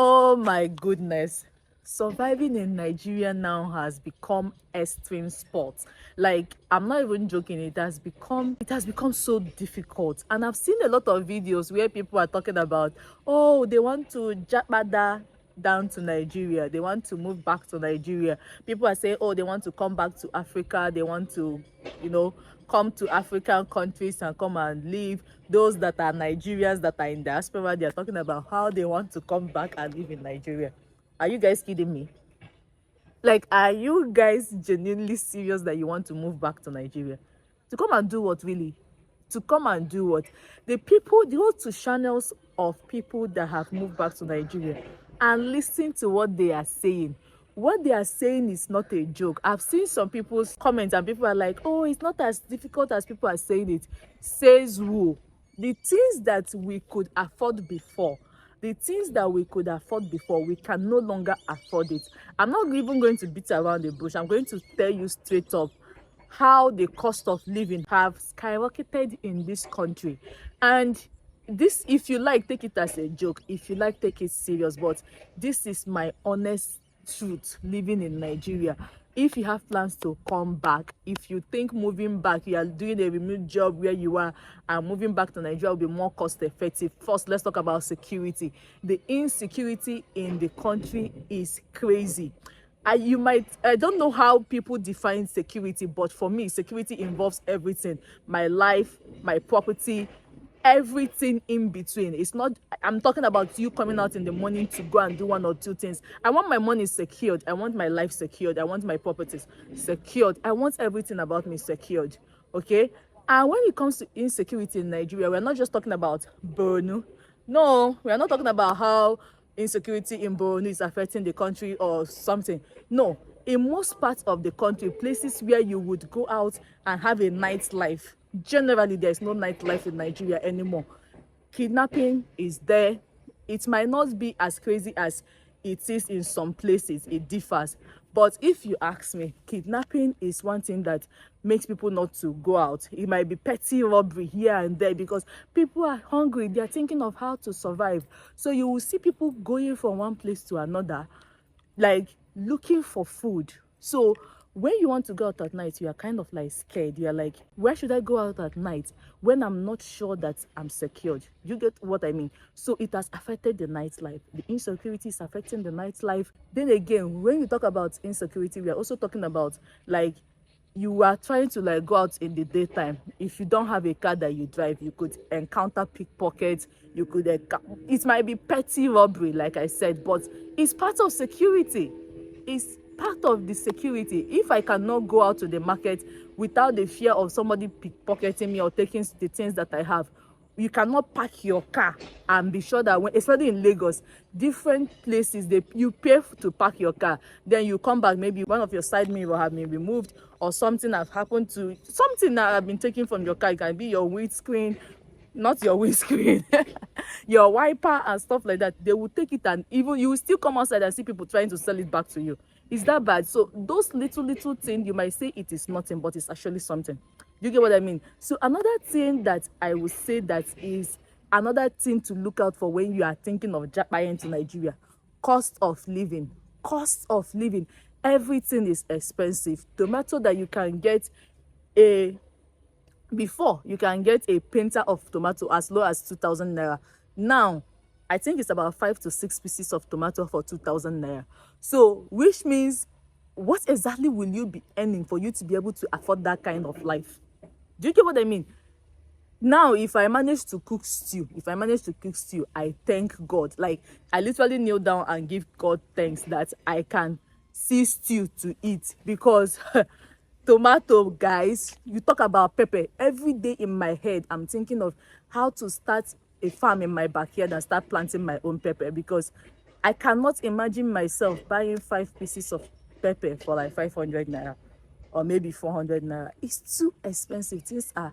Oh my goodness. Surviving in Nigeria now has become extreme sport. Like, I'm not even joking, it has become so difficult. And I've seen a lot of videos where people are talking about, oh, they want to Japada down to Nigeria. They want to move back to Nigeria. People are saying, oh, they want to come back to Africa. They want to, you know, come to African countries and come and live. Those that are Nigerians that are in diaspora, they are talking about how they want to come back and live in Nigeria. Are you guys kidding me? Like, are you guys genuinely serious that you want to move back to Nigeria? To come and do what, really? To come and do what? The people, go to channels of people that have moved back to Nigeria and listen to what they are saying. What they are saying is not a joke. I've seen some people's comments and people are like, oh, it's not as difficult as people are saying it. Says who? The things that we could afford before, the things that we could afford before, we can no longer afford it. I'm not even going to beat around the bush. I'm going to tell you straight up how the cost of living have skyrocketed in this country. And this, if you like, take it as a joke. If you like, take it serious. But this is my honest truth living in Nigeria. If you have plans to come back, if you think moving back, you are doing a remote job where you are, and moving back to Nigeria will be more cost effective. First, let's talk about security. The insecurity in the country is crazy. I don't know how people define security, but for me, security involves everything: my life, my property, everything in between. It's not, I'm talking about you coming out in the morning to go and do one or two things. I want my money secured, I want my life secured, I want my properties secured, I want everything about me secured. Okay. And when it comes to insecurity in Nigeria, we're not just talking about Borno. No, we are not talking about how insecurity in Borno is affecting the country or something. No, in most parts of the country, places where you would go out and have a nightlife, generally there's no nightlife in Nigeria anymore. Kidnapping is there. It might not be as crazy as it is in some places, it differs. But if you ask me, kidnapping is one thing that makes people not to go out. It might be petty robbery here and there because people are hungry, they are thinking of how to survive. So you will see people going from one place to another, like looking for food. So when you want to go out at night, you are kind of like scared. You are like, where should I go out at night when I'm not sure that I'm secured? You get what I mean? So it has affected the nightlife. The insecurity is affecting the nightlife. Then again, when you talk about insecurity, we are also talking about, like, you are trying to like go out in the daytime. If you don't have a car that you drive, you could encounter pickpockets. You could it might be petty robbery, like I said, but it's part of security. It's part of the security. If I cannot go out to the market without the fear of somebody pickpocketing me or taking the things that I have, you cannot park your car and be sure that when, especially in Lagos, different places, you pay to park your car, then you come back, maybe one of your side mirror have been removed or something has happened to something that have been taken from your car. It can be your windscreen, not your windscreen, your wiper and stuff like that. They will take it, and even you will still come outside and see people trying to sell it back to you. Is that bad? So those little things, you might say it is nothing, but it's actually something. You get what I mean? So another thing that I would say that is another thing to look out for when you are thinking of buying to Nigeria: cost of living. Cost of living. Everything is expensive. Tomato that you can get a before, you can get a pinter of tomato as low as 2,000 naira. Now I think it's about 5 to 6 pieces of tomato for 2,000 naira. So which means, what exactly will you be earning for you to be able to afford that kind of life? Do you get what I mean? Now, if I manage to cook stew, I thank God. Like, I literally kneel down and give God thanks that I can see stew to eat. Because tomato, guys, you talk about pepper, every day in my head I'm thinking of how to start a farm in my backyard and start planting my own pepper, because I cannot imagine myself buying 5 pieces of pepper for like 500 naira or maybe 400 naira. It's too expensive. Things are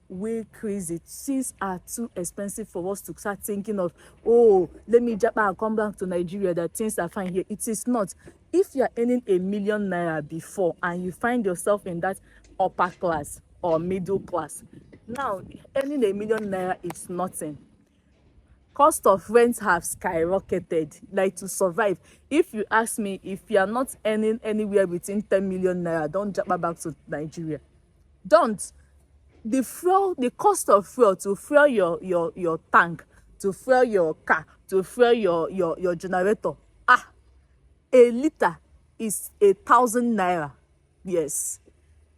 way crazy. Things are too expensive for us to start thinking of, oh, let me jump and come back to Nigeria, that things are fine here. It is not. If you are earning 1,000,000 naira before and you find yourself in that upper class or middle class, now earning 1,000,000 naira is nothing. Cost of rent have skyrocketed, like to survive. If you ask me, if you are not earning anywhere between 10 million naira, don't jump back to Nigeria. Don't. The cost of fuel, to fuel your tank, to fuel your car, to fuel your generator, a liter is 1,000 naira. Yes,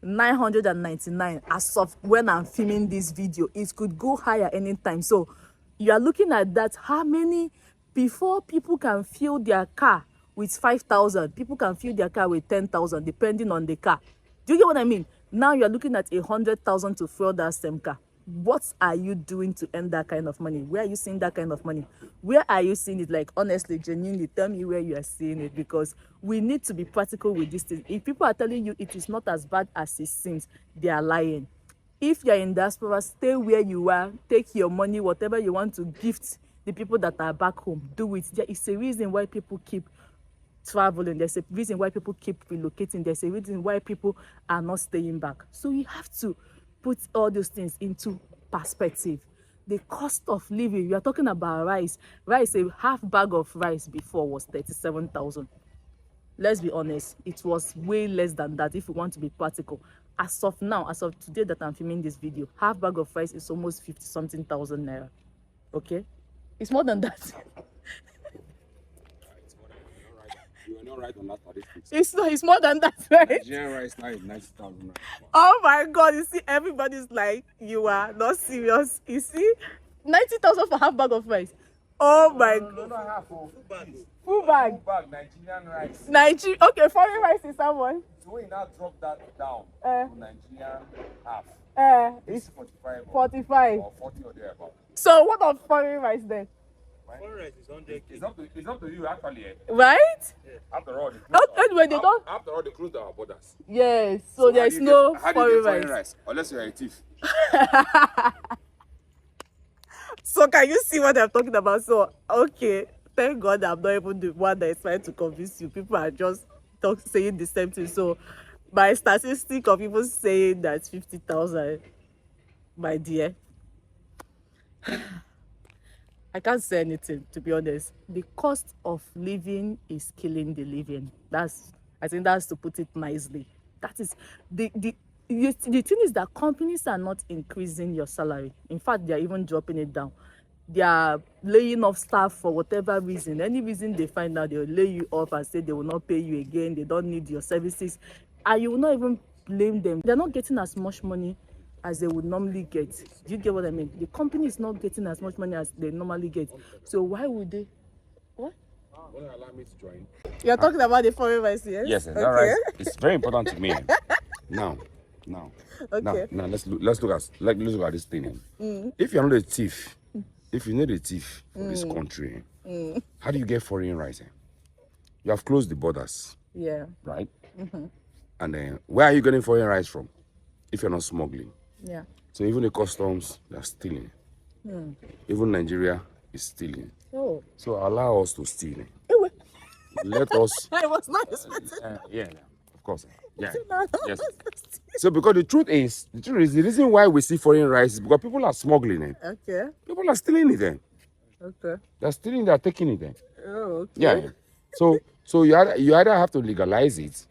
999 as of when I'm filming this video. It could go higher anytime. So you are looking at that. How many, before people can fuel their car with 5,000, people can fuel their car with 10,000, depending on the car. Do you get what I mean? Now you're looking at 100,000 to fuel that same car. What are you doing to earn that kind of money? Where are you seeing that kind of money? Where are you seeing it? Like, honestly, genuinely, tell me where you are seeing it, because we need to be practical with this thing. If people are telling you it is not as bad as it seems, they are lying. If you're in diaspora, stay where you are, take your money, whatever you want to gift the people that are back home, do it. There is a reason why people keep traveling. There's a reason why people keep relocating. There's a reason why people are not staying back. So you have to put all those things into perspective. The cost of living, we are talking about rice. Rice, a half bag of rice before was 37,000. Let's be honest, it was way less than that if we want to be practical. As of now, as of today that I'm filming this video, half bag of rice is almost 50-something thousand naira. Okay? It's more than that. You are not right on that statistics. It's more than that, right? Nigerian rice now is 90,000. Oh my God, you see, everybody's like, you are not serious. You see, 90,000 for half bag of rice. Oh my God. Not half. Full bag. Full bag Nigerian rice. Okay, foreign rice is how much? So we now drop that down to Nigerian half. It's 45. 45. Or 40 or thereabout. So what of foreign rice then? Foreign rice is 100. It's up to you actually. Right? After all, Anyway, they don't. After all, they closed our borders. Yes, so there's no foreign rice. Unless you're a thief. So can you see what I'm talking about? So, okay, thank God I'm not even the one that is trying to convince you. People are just saying the same thing. So my statistic of people saying that 50,000, my dear, I can't say anything, to be honest. The cost of living is killing the living. I think that's to put it nicely. That is the thing is that companies are not increasing your salary. In fact, they are even dropping it down. They are laying off staff for whatever reason. Any reason they find out, they'll lay you off and say they will not pay you again. They don't need your services. And you will not even blame them. They're not getting as much money as they would normally get. Do you get what I mean? The company is not getting as much money as they normally get. So why would they? What? Will you allow me to join? You're talking about the foreign rice, yes? Yes, that rice. It's very important to me. Now, okay. Now let's look at this thing. If you're not a thief, if you're not a thief for this country, how do you get foreign rice? You have closed the borders. Yeah. Right? And then where are you getting foreign rice from if you're not smuggling? Yeah. So even the customs, they're stealing. Even Nigeria is stealing. Oh. So allow us to steal. Let us. I was not expecting. Yeah, of course. Yeah. Yes. So because the truth is the reason why we see foreign rice is because people are smuggling it. Okay. People are stealing it then. Okay. They're stealing, they're taking it then. Oh, okay. Yeah. So you either have to legalize it.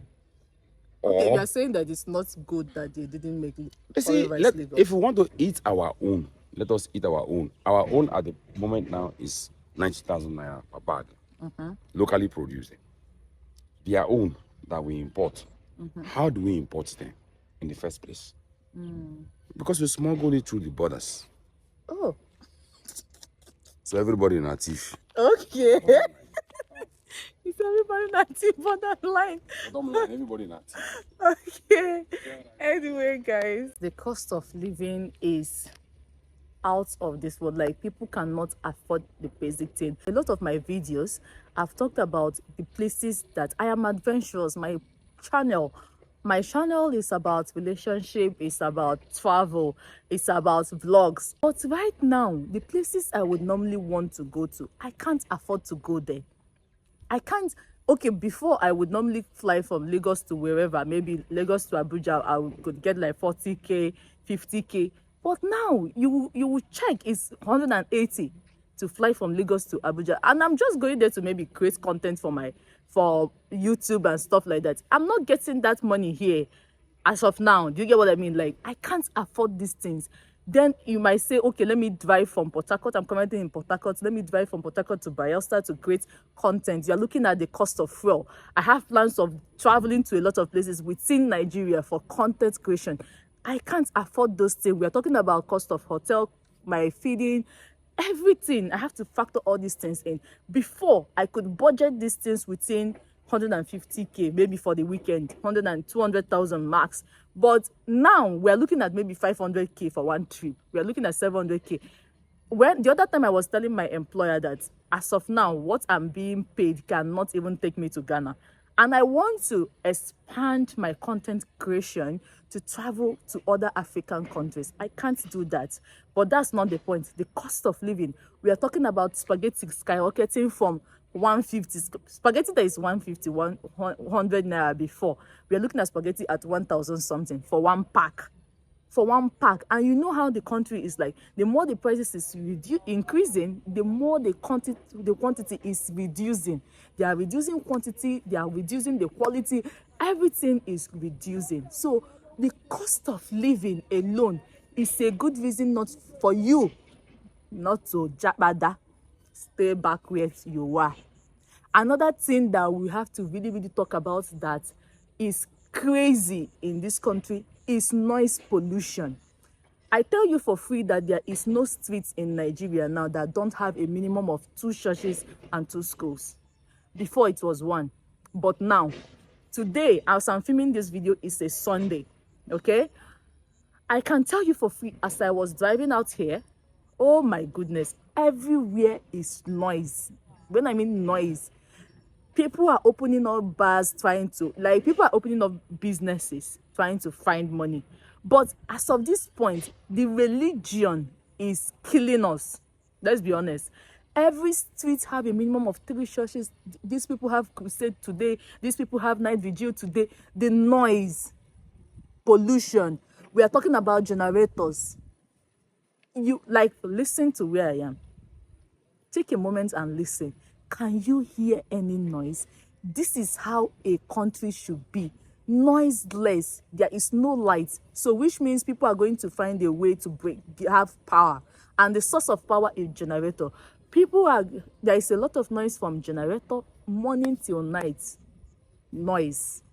Okay, you're saying that it's not good that they didn't make see, legal. if we want to eat our own, let us eat our own. Our own at the moment now is 90,000 naira per bag, locally produced. Their own that we import. How do we import them in the first place? Because we smuggle it through the borders. Oh. So everybody in a thief. Okay. Is everybody not on that line? Don't mind everybody not. Okay. Anyway, guys, the cost of living is out of this world. Like, people cannot afford the basic thing. A lot of my videos, I've talked about the places that I am adventurous. My channel is about relationship, it's about travel, it's about vlogs. But right now, the places I would normally want to go to, I can't afford to go there. I can't. Okay, before I would normally fly from Lagos to wherever, maybe Lagos to Abuja, I could get like 40k, 50k. But now you will check, it's 180. to fly from Lagos to Abuja, and I'm just going there to maybe create content for YouTube and stuff like that. I'm not getting that money here as of now. Do you get what I mean? Like, I can't afford these things. Then you might say, okay, let me drive from Port Harcourt. I'm commenting in Port Harcourt. Let me drive from Port Harcourt to Bayelsa to create content. You're looking at the cost of fuel. I have plans of traveling to a lot of places within Nigeria for content creation. I can't afford those things. We're talking about cost of hotel, my feeding, everything. I have to factor all these things in. Before, I could budget these things within 150k, maybe for the weekend, 100 and 200,000 max. But now we're looking at maybe 500k for one trip. We're looking at 700k. When the other time I was telling my employer that as of now, what I'm being paid cannot even take me to Ghana. And I want to expand my content creation to travel to other African countries. I can't do that. But that's not the point. The cost of living. We are talking about spaghetti skyrocketing from 150. Spaghetti that is 150, 100 naira before. We are looking at spaghetti at 1,000 something for one pack. For one pack. And you know how the country is like. The more the prices is increasing, the more the quantity is reducing. They are reducing quantity, they are reducing the quality, everything is reducing. So the cost of living alone is a good reason not for you not to Japada, stay back where you are. Another thing that we have to really talk about that is crazy in this country is noise pollution. I tell you for free that there is no streets in Nigeria now that don't have a minimum of 2 churches and 2 schools. Before it was 1, but now, today, as I'm filming this video, it's a Sunday, okay? I can tell you for free, as I was driving out here, oh my goodness, everywhere is noise. When I mean noise, people are opening up bars people are opening up businesses trying to find money. But as of this point, the religion is killing us. Let's be honest. Every street have a minimum of 3 churches. These people have crusade today. These people have night vigil today. The noise, pollution. We are talking about generators. Listen to where I am. Take a moment and listen. Can you hear any noise? This is how a country should be. Noiseless. There is no light. So which means people are going to find a way to have power. And the source of power is generator. There is a lot of noise from generator, morning till night. Noise.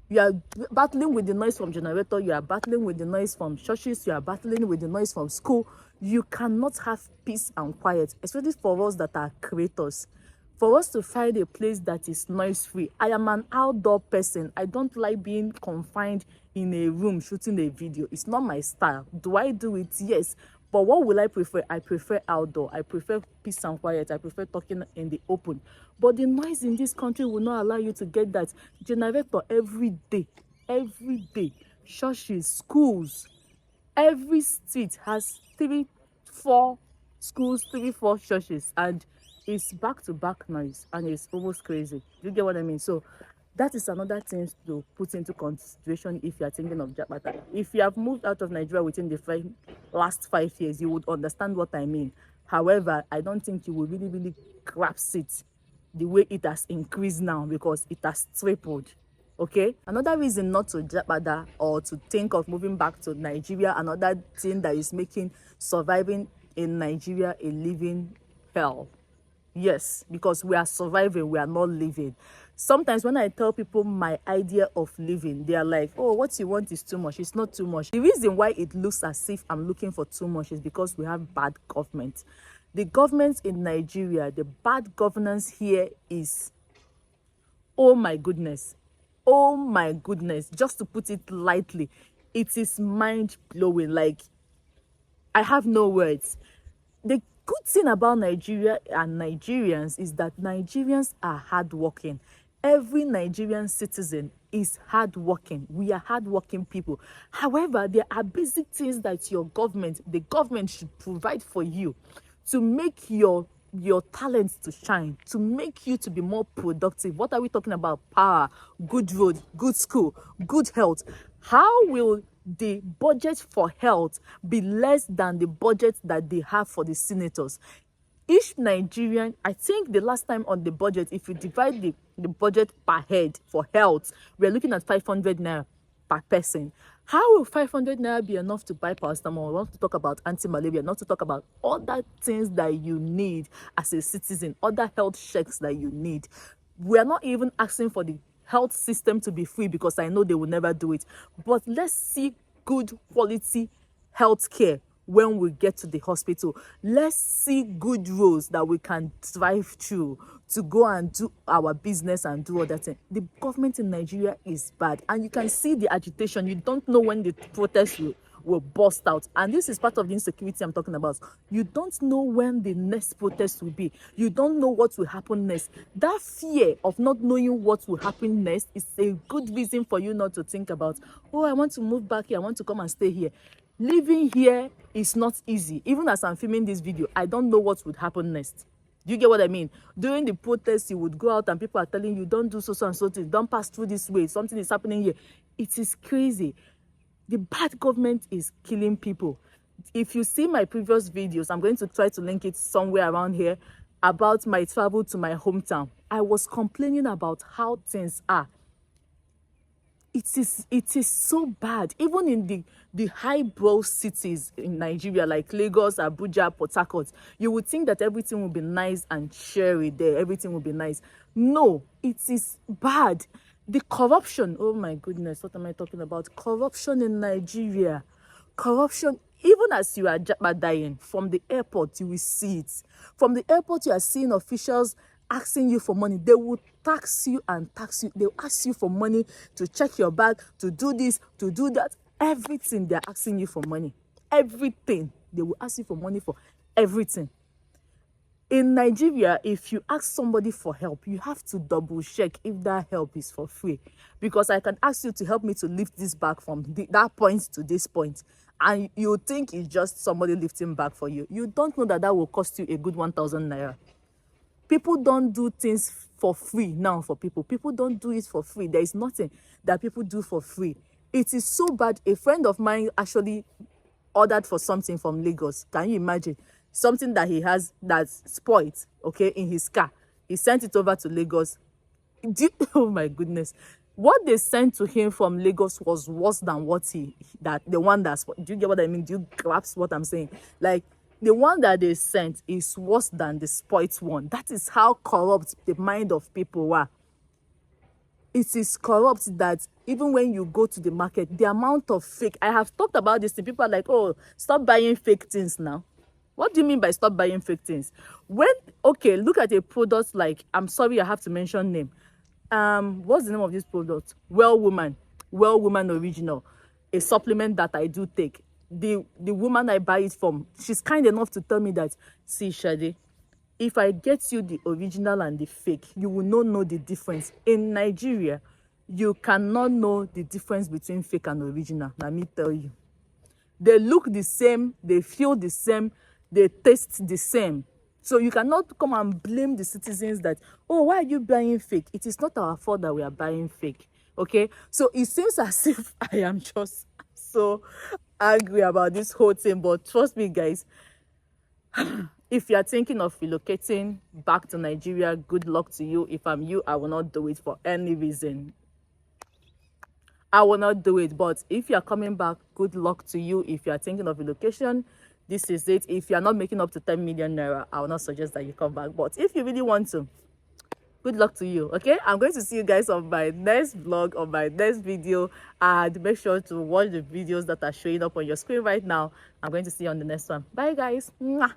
You are battling with the noise from generator, you are battling with the noise from churches, you are battling with the noise from school. You cannot have peace and quiet, especially for us that are creators. For us to find a place that is noise-free. I am an outdoor person. I don't like being confined in a room shooting a video. It's not my style. Do I do it? Yes. But what will I prefer? I prefer outdoor. I prefer peace and quiet. I prefer talking in the open. But the noise in this country will not allow you to get that. Generator every day. Every day. Churches, schools. Every street has 3, 4 schools, 3, 4 churches. And it's back-to-back noise. And it's almost crazy. You get what I mean? So that is another thing to put into consideration if you are thinking of Japada. If you have moved out of Nigeria within the last 5 years, you would understand what I mean. However, I don't think you will really grasp it the way it has increased now, because it has tripled. Okay? Another reason not to Japada or to think of moving back to Nigeria, another thing that is making surviving in Nigeria a living hell. Yes, because we are surviving, we are not living. Sometimes when I tell people my idea of living, they are like, oh, what you want is too much. It's not too much. The reason why it looks as if I'm looking for too much is because we have bad government. The government in Nigeria, the bad governance here is, oh my goodness. Oh my goodness. Just to put it lightly, it is mind-blowing. Like, I have no words. The good thing about Nigeria and Nigerians is that Nigerians are hardworking. Every Nigerian citizen is hardworking. We are hardworking people. However, there are basic things that the government should provide for you to make your talents to shine, to make you to be more productive. What are we talking about? Power, good road, good school, good health. How will the budget for health be less than the budget that they have for the senators? Each Nigerian, I think the last time on the budget, if you divide the budget per head for health, we're looking at 500 naira per person. How will 500 naira be enough to buy paracetamol? We want to talk about anti-malaria, not to talk about other things that you need as a citizen, other health checks that you need. We are not even asking for the health system to be free, because I know they will never do it. But let's see good quality health care when we get to the hospital. Let's see good roads that we can drive through to go and do our business and do other things. The government in Nigeria is bad, and you can see the agitation. You don't know when the protests will burst out, and this is part of the insecurity I'm talking about. You don't know when the next protest will be. You don't know what will happen next. That fear of not knowing what will happen next is a good reason for you not to think about, oh, I want to move back here, I want to come and stay here. Living here is not easy. Even as I'm filming this video, I don't know what would happen next. Do you get what I mean? During the protests, you would go out and people are telling you, don't do so and so thing, don't pass through this way, something is happening here. It is crazy. The bad government is killing people. If you see my previous videos, I'm going to try to link it somewhere around here, about my travel to my hometown. I was complaining about how things are. It is so bad. Even in the highbrow cities in Nigeria, like Lagos, Abuja, Port Harcourt, you would think that everything will be nice and cheery there. Everything will be nice. No, it is bad. The corruption, oh my goodness, what am I talking about? Corruption in Nigeria. Corruption, even as you are Japadaing, from the airport, you will see it. From the airport, you are seeing officials asking you for money. They will tax you and tax you. They will ask you for money to check your bag, to do this, to do that. Everything, they're asking you for money. Everything. They will ask you for money for everything. In Nigeria, if you ask somebody for help, you have to double check if that help is for free. Because I can ask you to help me to lift this bag from that point to this point, and you think it's just somebody lifting back for you. You don't know that that will cost you a good 1,000 naira. People don't do things for free now for people. People don't do it for free. There is nothing that people do for free. It is so bad. A friend of mine actually ordered for something from Lagos. Can you imagine? Something that he has that's spoiled, okay, in his car. He sent it over to Lagos. Oh my goodness. What they sent to him from Lagos was worse than what the one that's, do you get what I mean? Do you grasp what I'm saying? Like, the one that they sent is worse than the spoiled one. That is how corrupt the mind of people were. It is corrupt that even when you go to the market, the amount of fake, I have talked about this, and people are like, oh, stop buying fake things now. What do you mean by stop buying fake things? When, okay, look at a product like, I'm sorry, I have to mention name. What's the name of this product? Well Woman Original, a supplement that I do take. The woman I buy it from, she's kind enough to tell me that, see, Shade, if I get you the original and the fake, you will not know the difference. In Nigeria, you cannot know the difference between fake and original. Let me tell you. They look the same, they feel the same, they taste the same. So you cannot come and blame the citizens that, oh, why are you buying fake? It is not our fault that we are buying fake. Okay? So it seems as if I am just so angry about this whole thing. But trust me, guys, if you are thinking of relocating back to Nigeria, good luck to you. If I'm you, I will not do it for any reason. I will not do it. But if you are coming back, good luck to you. If you are thinking of relocation, this is it. If you are not making up to 10 million naira, I will not suggest that you come back. But if you really want to, good luck to you. Okay, I'm going to see you guys on my next vlog, on my next video, and make sure to watch the videos that are showing up on your screen right now. I'm going to see you on the next one. Bye, guys. Mwah.